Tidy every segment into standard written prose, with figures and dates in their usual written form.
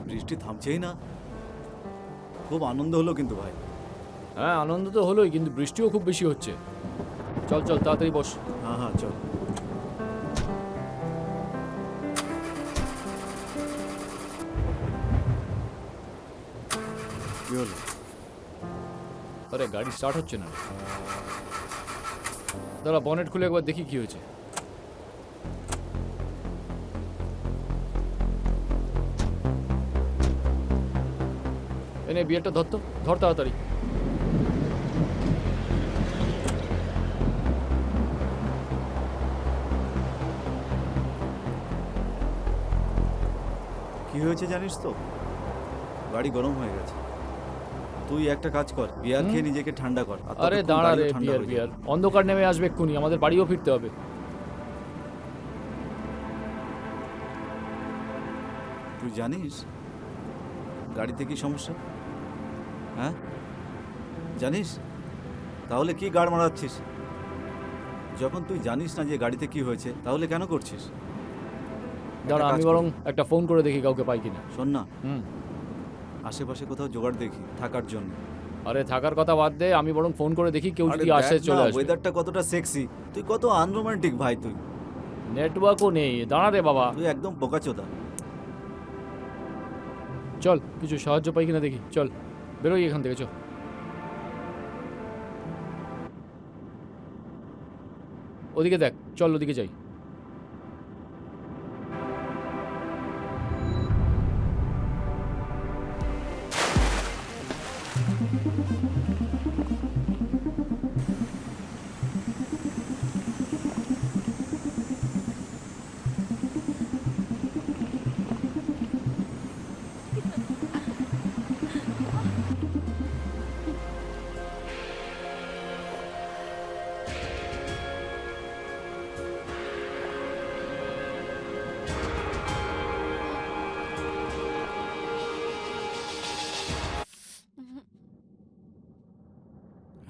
বৃষ্টি থামছেই না। খুব আনন্দ হলো কিন্তু ভাই। হ্যাঁ আনন্দ তো হলোই, কিন্তু বৃষ্টিও খুব বেশি হচ্ছে। চল চল তাড়াতাড়ি বস। হ্যাঁ হ্যাঁ চল। কি হলো? আরে গাড়ি স্টার্ট হচ্ছে না। দাঁড়া বনেট খুলে একবার দেখি কি হয়েছে। এনে বিয়ারটা ধর তো, ধর তাড়াতাড়ি। কি হয়েছে জানিস তো? গাড়ি গরম হয়ে গেছে। তুই একটা কাজ কর, বিয়ার খেয়ে নিজেকে ঠান্ডা কর। আর আরে ততক্ষণ দাঁড়া রে, গাড়িও ঠান্ডা বিয়ার হয়ে যাবে। বিয়ার অন্ধকার নেমে আসবে এক্ষুনি, আমাদের বাড়িও ফিরতে হবে। তুই জানিস গাড়িতে কি সমস্যা? হ্যাঁ জানিস? তাহলে কি গাড় মারাচ্ছিস? যখন তুই জানিস না যে গাড়িতে কি হয়েছে, তাহলে কেন করছিস? দাঁড়া কাজ আমি কর। বরং একটা ফোন করে দেখি কাউকে পাই কিনা। শোন না, হুম। আশেপাশে কোথাও জোগাড় দেখি থাকার জন্য। আরে থাকার কথা বাদ দে, আমি বরং ফোন করে দেখি কেউ আরে যদি আসে দেখ না, চলে আসবে। ওয়েদারটা কতটা সেক্সি। তুই কত আনরোমান্টিক ভাই তুই। নেটওয়ার্কও নেই, দাঁড়া রে বাবা। তুই একদম বোকাচোদা। চল কিছু সাহায্য পাই কিনা দেখি, চল বেরোই এখান থেকে, চল। ওদিকে দেখ, চল ওদিকে যাই।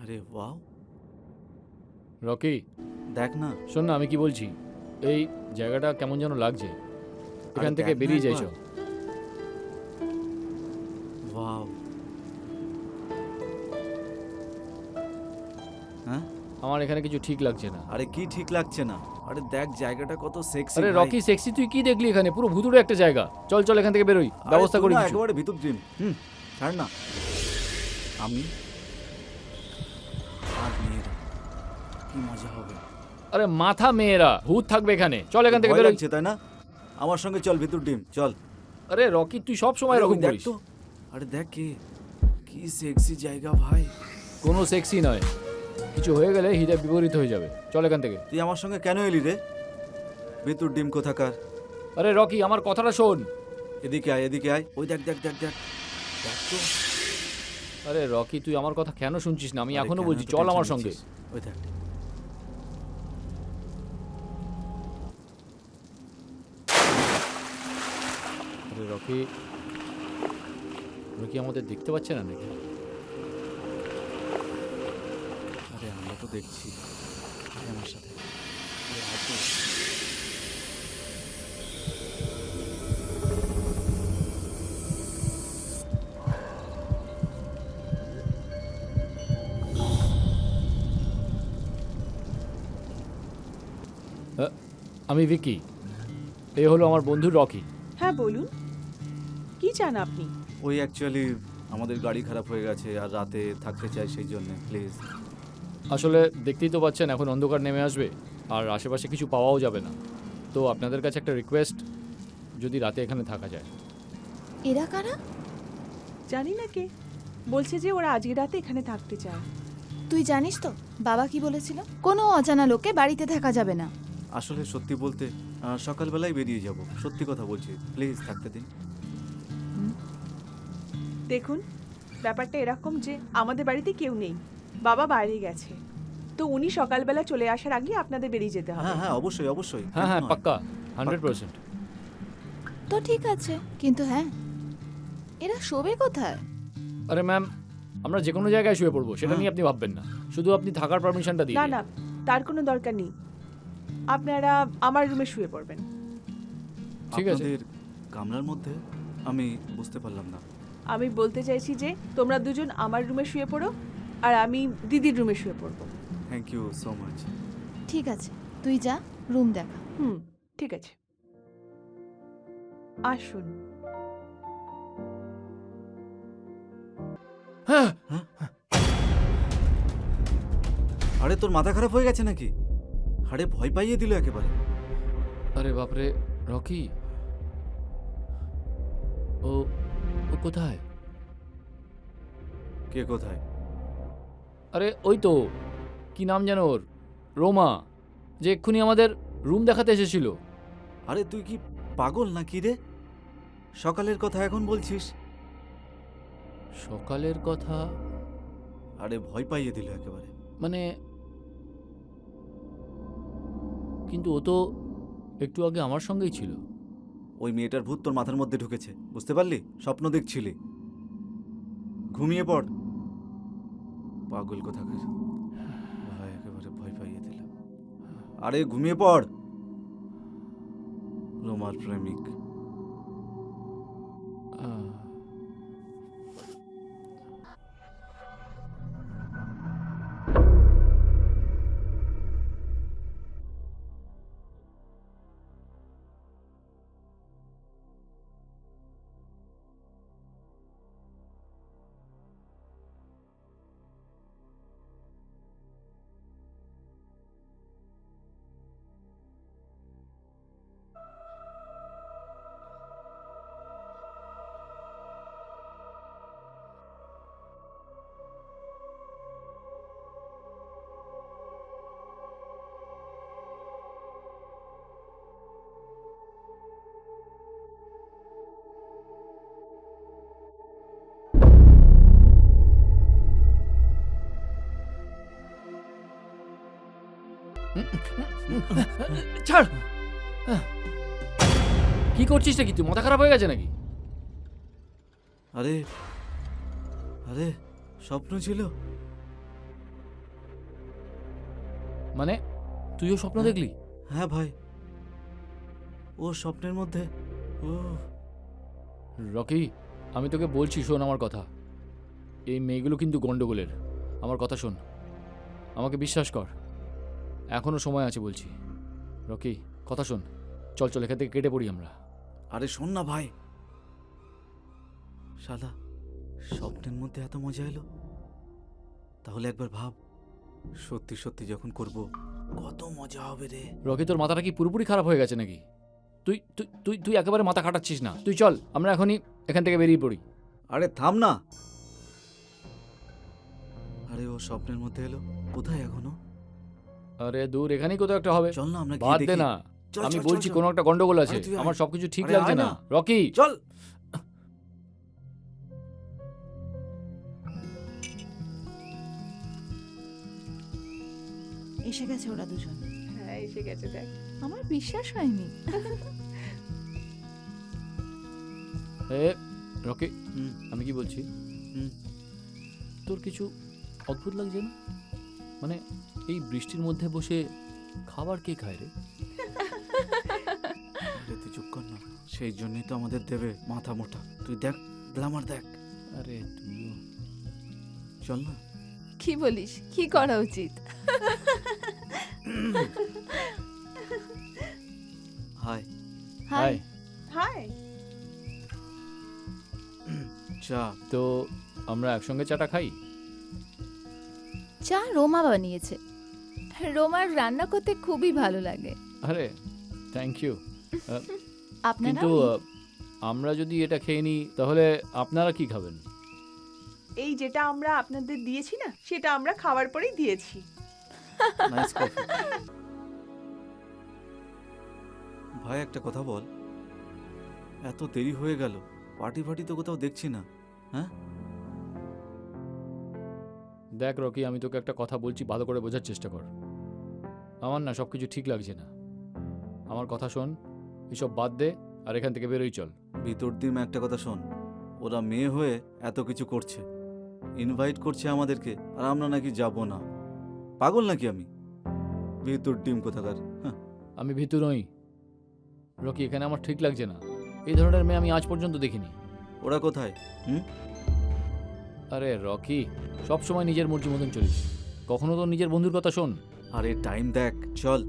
আরে ওয়াও, রকি দেখ না। শোন না, আমি কি বলছি, এই জায়গাটা কেমন যেন লাগছে, এখান আরে থেকে দেখ না বেরিয়ে যাই একবার। চল। ওয়াও। হ্যাঁ, আমার এখানে কিছু ঠিক লাগছে না। আরে কি ঠিক লাগছে না? আরে দেখ জায়গাটা কত সেক্সি। আরে রকি সেক্সি তুই কি দেখলি এখানে? পুরো ভুতুড়ে একটা জায়গা। চল চল এখান থেকে বেরোই, ব্যবস্থা করি কিছু। একেবারে ভিতর ড্রিম। ছাড় না। আমি আর মেয়েরা, কি মজা হবে। আরে মাথা মেয়েরা, ভূত থাকবে এখানে, চল এখান থেকে ভয় বেরোই। লাগছে তাই না? আমার সঙ্গে চল ভিতর ডিম, চল। আরে রকি তুই সব সময় আরে এরকম ওই দেখ করিস। তো। আরে দেখ কি সেক্সি জায়গা ভাই। কোনো সেক্সি নয়, কিছু হয়ে গেলে হিসাব বিপরীত হয়ে যাবে। চল এখান থেকে। তুই আমার সঙ্গে কেন এলি রে? ভিতর ডিম কোথাকার। আরে রকি আমার কথাটা শোন। এদিকে আয়, এদিকে আয়। ওই দেখ দেখ দেখ দেখ দেখ তো। আরে রকি তুই আমার কথা কেন শুনছিস না? আমি আরে এখনো কেন বলছি এত চল tension আমার সঙ্গে। নিচ্ছিস? ওই দেখ। আরে রকি, রকি আমাদের দেখতে পাচ্ছে না নাকি? আরে আমরা তো দেখছি। আয় আমার সাথে। আরে আয় তো। আমি ভিকি, এই হলো আমার বন্ধু রকি। হ্যাঁ বলুন, কি চান আপনি? ওই অ্যাকচুয়ালি আমাদের গাড়ি খারাপ হয়ে গেছে আর রাতে থাকতে চাই, সেই জন্য প্লিজ। আসলে দেখতেই তো পাচ্ছেন এখন অন্ধকার নেমে আসবে আর আশেপাশে কিছু পাওয়াও যাবে না। তো আপনাদের কাছে একটা রিকোয়েস্ট, যদি রাতে এখানে থাকা যায়। এরা কারা? জানি না কে বলছে যে ওরা আজকে রাতে এখানে থাকতে চায়। তুই জানিস তো বাবা কি বলেছিল? কোনো অজানা লোকে বাড়িতে থাকা যাবে না। আসলে সত্যি বলতে সকালবেলায় বেরিয়ে যাব। সত্যি কথা বলছি, প্লিজ থাকতে দিন। দেখুন, ব্যাপারটা এরকম যে আমাদের বাড়িতে কেউ নেই, বাবা বাইরে গেছে, তো উনি সকালবেলা চলে আসার আগে আপনাদের বেরিয়ে যেতে হবে। হ্যাঁ হ্যাঁ অবশ্যই অবশ্যই। হ্যাঁ কেন হ্যাঁ নয়? পাক্কা, 100%। তো ঠিক আছে, কিন্তু হ্যাঁ, এরা শোবে কোথায়? আরে ম্যাম, আমরা যে কোনো জায়গায় শুয়ে পড়বো, সেটা হ্যাঁ। নিয়ে আপনি ভাববেন না। শুধু আপনি থাকার পারমিশনটা দিন। না না, তার কোনো দরকার নেই, আপনারা আমার রুমে শুয়ে পড়বেন। ঠিক আছে। আপনাদের কামরার মধ্যে? আমি বুঝতে পারলাম না। আমি বলতে চাইছি যে তোমরা দুজন আমার রুমে শুয়ে পড়ো, আর আমি দিদির রুমে শুয়ে পড়বো। Thank you so much. ঠিক আছে, তুই যা, রুম দেখা। ঠিক আছে, আসুন। হ্যাঁ, আরে তোর মাথা খারাপ হয়ে গেছে নাকি? আরে ভয় পাইয়ে দিল একেবারে। আরে বাপরে, রকি, ও ও কোথায়? কে কোথায়? আরে ওই তো, কি নাম যেন ওর, রোমা, যে এক্ষুনি আমাদের রুম দেখাতে এসেছিল। আরে তুই কি পাগল নাকি রে? সকালের কথা এখন বলছিস? সকালের কথা আরে ভয় পাইয়ে দিল একেবারে। মানে, কিন্তু ও তো একটু আগে আমার সঙ্গেই ছিল। ওই মেয়েটার ভূত তোর মাথার মধ্যে ঢুকেছে, বুঝতে পারলি? স্বপ্ন দেখছিলি। ঘুমিয়ে পড়। পাগল কোথাকার। ভাই একেবারে ভয় পাইয়ে দিল। আরে ঘুমিয়ে পড়। রোমার প্রেমিক। আহ, ছাড়। কি করছিস নাকি তুই? মাথা খারাপ হয়ে গেছে নাকি? আরে আরে স্বপ্ন ছিল। মানে তুইও স্বপ্ন দেখলি? হ্যাঁ ভাই, ও স্বপ্নের মধ্যে। ও রকি, আমি তোকে বলছি, শোন আমার কথা। এই মেয়েগুলো কিন্তু গন্ডগোলের। আমার কথা শোন, আমাকে বিশ্বাস কর, এখনো সময় আছে বলছি। রকি, কথা শোন, চল চল, এখান থেকে কেটে পড়ি আমরা। আরে শোন না ভাই, শালা স্বপ্নের মধ্যে এত মজা এলো। তাহলে একবার ভাব, সত্যি সত্যি যখন করব কত মজা হবে রে। রকি, তোর মাথাটা কি পুরোপুরি খারাপ হয়ে গেছে নাকি? তুই তুই তুই তুই একেবারে মাথা খাটাচ্ছিস না। তুই চল, আমরা এখনই এখান থেকে বেরিয়ে পড়ি। আরে থাম না। আরে ও স্বপ্নের মধ্যে এলো, কোথায় এখনো? আরে দূর, এখানেই কোথাও একটা হবে। চল না আমরা গিয়ে বাদ দে দেখি। না, চল, আমি চল, চল, বলছি চল। কোনো একটা গন্ডগোল আছে। আরে তুই আয়। আমার সবকিছু ঠিক আরে লাগছে আয় না। না। রকি, চল। এসে গেছে ওরা দুজন। হ্যাঁ, এসে গেছে, দেখ। আমার বিশ্বাস হয়নি। এ রকি, হুম, আমি কি বলছি, হুম। তোর কিছু অদ্ভুত লাগছে না? মানে এই বৃষ্টির মধ্যে বসে খাবার কে খায় রে? আরে তুই চুপ কর না, সেই জন্যই তো আমাদের দেবে মাথা মোটা। তুই দেখ, গ্ল্যামার দেখ। আরে তুইও চল না। কি বলিস, কি করা উচিত? হাই। হাই। হাই। চা। তো আমরা একসঙ্গে চাটা খাই। চা রোমা বানিয়েছে। রোমার রান্না করতে খুবই ভালো লাগে। আরে থ্যাংক ইউ। আপনারা কিন্তু আমরা যদি এটা খেয়ে নিই তাহলে আপনারা কি খাবেন? এই যেটা আমরা আপনাদের দিয়েছি না, সেটা আমরা খাওয়ার পরেই দিয়েছি। Nice coffee. ভাই একটা কথা বল, এত দেরি হয়ে গেল, পার্টি ফার্টি তো কোথাও দেখছি না। হ্যাঁ, দেখ রকি, আমি তোকে একটা কথা বলছি, ভালো করে বোঝার চেষ্টা কর। আমার না সব কিছু ঠিক লাগছে না। আমার কথা শোন, এসব বাদ দে আর এখান থেকে বেরোই চল। ভিতর দিন একটা কথা শোন, ওরা মেয়ে হয়ে এত কিছু করছে, ইনভাইট করছে আমাদেরকে, আর আমরা নাকি যাব না। পাগল নাকি আমি? ভিতর ডিম কোথাকার। হ্যাঁ। আমি ভীতু নই রকি, এখানে আমার ঠিক লাগছে না। এই ধরনের মেয়ে আমি আজ পর্যন্ত দেখিনি। ওরা কোথায়? হুম? আরে রকি, সব সময় নিজের মর্জি মতন চলিস, কখনো তো নিজের বন্ধুর কথা শোন। আরে টাইম দেখ, চল।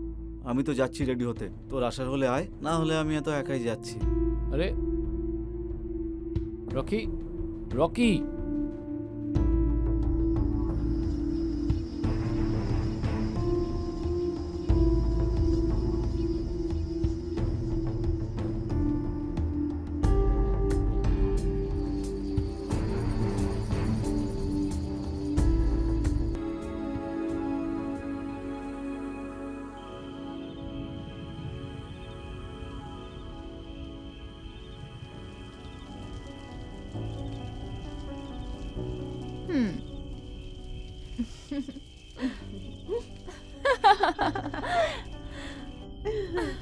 আমি তো যাচ্ছি রেডি হতে, তোর আসার হলে আয়, না হলে আমি এত একাই যাচ্ছি। আরে রকি, রকি, হুম।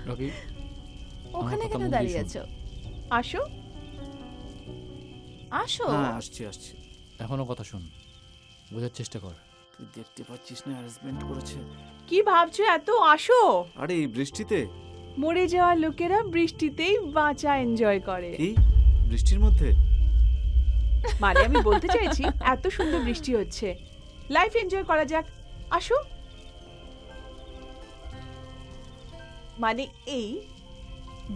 রকি, ওখানে কথা কেন মন দিয়ে দাঁড়িয়ে শোন। আছো? আসো। আসো। হ্যাঁ, আসছি আসছি। এখনো কথা শোন, বোঝার চেষ্টা কর। তুই দেখতে পাচ্ছিস না অ্যারেঞ্জমেন্ট করেছে? কি ভাবছো এত? আসো। আরে এই বৃষ্টিতে? মরে যাওয়া লোকেরা বৃষ্টিতেই বাঁচা এনজয় করে। কি বৃষ্টির মধ্যে? মানে আমি বলতে চাইছি এত সুন্দর বৃষ্টি হচ্ছে, লাইফ এনজয় করা যাক। আসো। মানে এই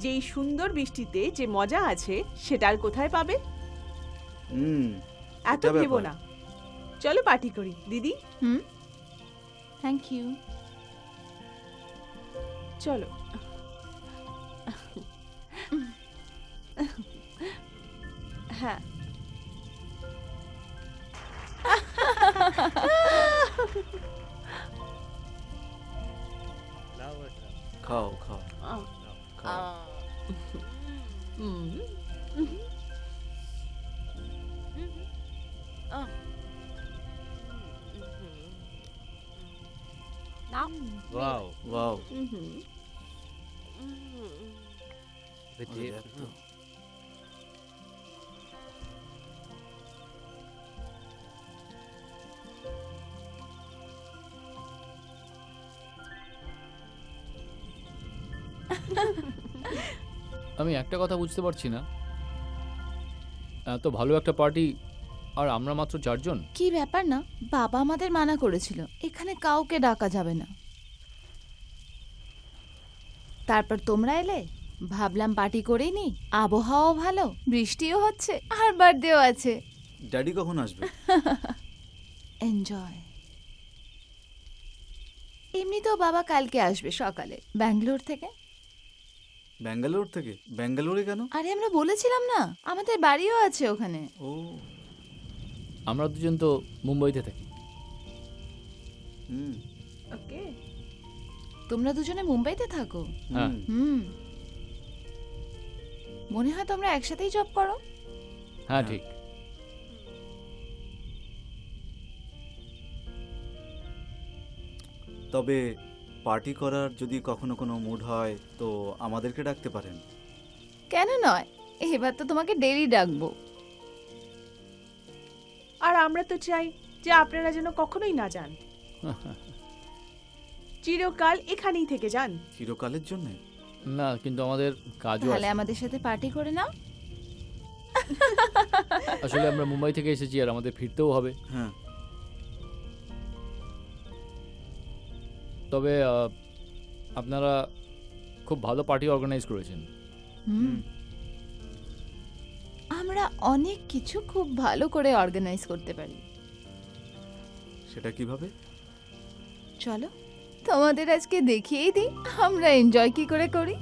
যেই সুন্দর বৃষ্টিতে যে মজা আছে সেটা আর কোথায় পাবে? হুম, এত এটা ভেবো ব্যাপার। না। চলো পার্টি করি দিদি। হুম, থ্যাংক ইউ। চলো। হ্যাঁ। খাও খাও আহ, খাও। হুম। Wow. Wow, hmm. The আরে deep. দেখ তো। আমি একটা কথা বুঝতে পারছি না, এত ভালো একটা পার্টি আর আমরা মাত্র 4 জন। কি ব্যাপার না, বাবা আমাদের মানা করেছিল এখানে কাউকে ডাকা যাবে না। তারপর তোমরা এলে, ভাবলাম পার্টি করেই নি, আবহাওয়াও ভালো, বৃষ্টিও হচ্ছে আর বার্থডেও আছে। ড্যাডি কখন আসবে? এনজয়। এমনিতেও বাবা কালকে আসবে সকালে ব্যাঙ্গালোর থেকে। ব্যাঙ্গালোর থেকে? ব্যাঙ্গালোরে কেন? আরে আমরা বলেছিলাম না, আমাদের বাড়িও আছে ওখানে। ও, আমরা দুজন তো মুম্বাইতে থাকি। হুম ওকে। তোমরা দুজনে মুম্বাইতে থাকো? হ্যাঁ। হুম। হুম, মনে হয় তোমরা একসাথেই জব করো। হ্যাঁ ঠিক। তবে পার্টি করার যদি কখনো কোনো মুড হয় তো আমাদেরকে ডাকতে পারেন। কেন নয়, এবার তো তোমাকে ডেলি ডাকবো। আর আমরা তো চাই যে আপনারা যেন কখনোই না যান, চিরকাল এখানেই থেকে যান। চিরকালের জন্য? না, কিন্তু আমাদের কাজও তাহলে আছে। আমাদের সাথে পার্টি করে নাও। আসলে আমরা মুম্বাই থেকে এসেছি আর আমাদের ফিরতেও হবে। হ্যাঁ, তবে আপনারা খুব ভালো পার্টি অর্গানাইজ করেছেন। হুম, আমরা অনেক কিছু খুব ভালো করে অর্গানাইজ করতে পারি। সেটা কিভাবে? চলো তোমাদের আজকে দেখিয়েই দিই আমরা এনজয় কি করে করি।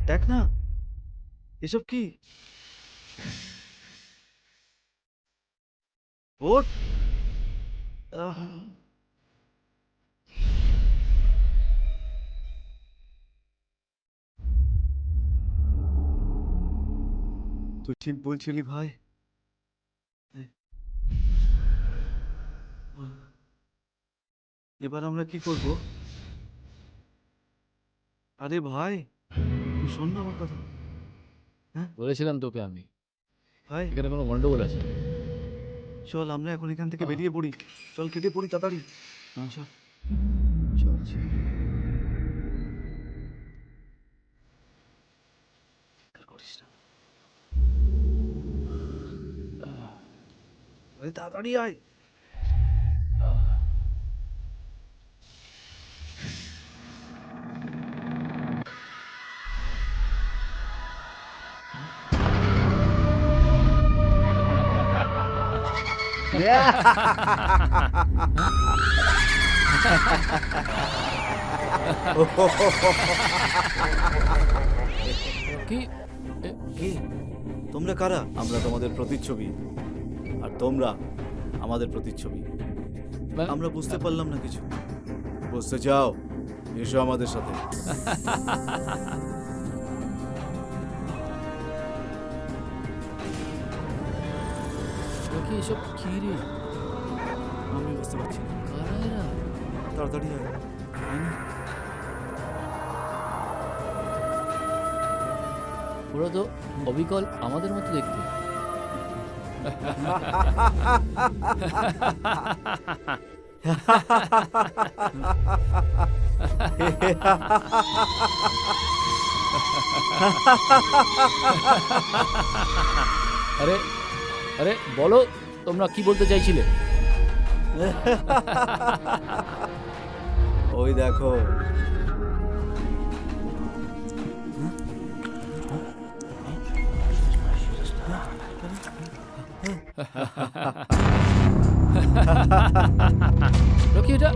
দেখ না, এসব কি? ওঠ! আহ! তুই ঠিক বলছিলি ভাই। এবার আমরা কি করব? আরে ভাই, তুই শোন না আমার কথা। বলেছিলাম তোকে আমি, ভাই, এখানে কোনো গন্ডগোল আছে। চল আমরা এখন এখান থেকে বেরিয়ে পড়ি। চল কেটে পড়ি তাড়াতাড়ি। চল। চল, চল। করিস না। আরে তাড়াতাড়ি আয়। কি কি? তোমরা কারা? আমরা তোমাদের প্রতিচ্ছবি, আর তোমরা আমাদের প্রতিচ্ছবি। মানে- আমরা বুঝতে পারলাম না কিছু। বুঝতে চাও? এসো আমাদের সাথে। রকি, এসব কি রে? আমি বুঝতে পারছি না। কারা এরা? তাড়াতাড়ি আয়। আয় না। ওরা তো অবিকল আমাদের মতো দেখতে। আরে আরে বলো, তোমরা কি বলতে চাইছিলে? ওই দেখো। রকি, এটা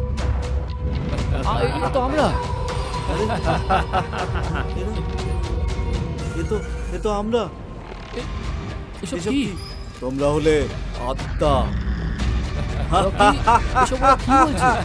তো আমরা। এ তো আমরা। এসব এসব কি? কি? তোমরা হলে আত্মা। রকি, এসব ওরা কি বলছে?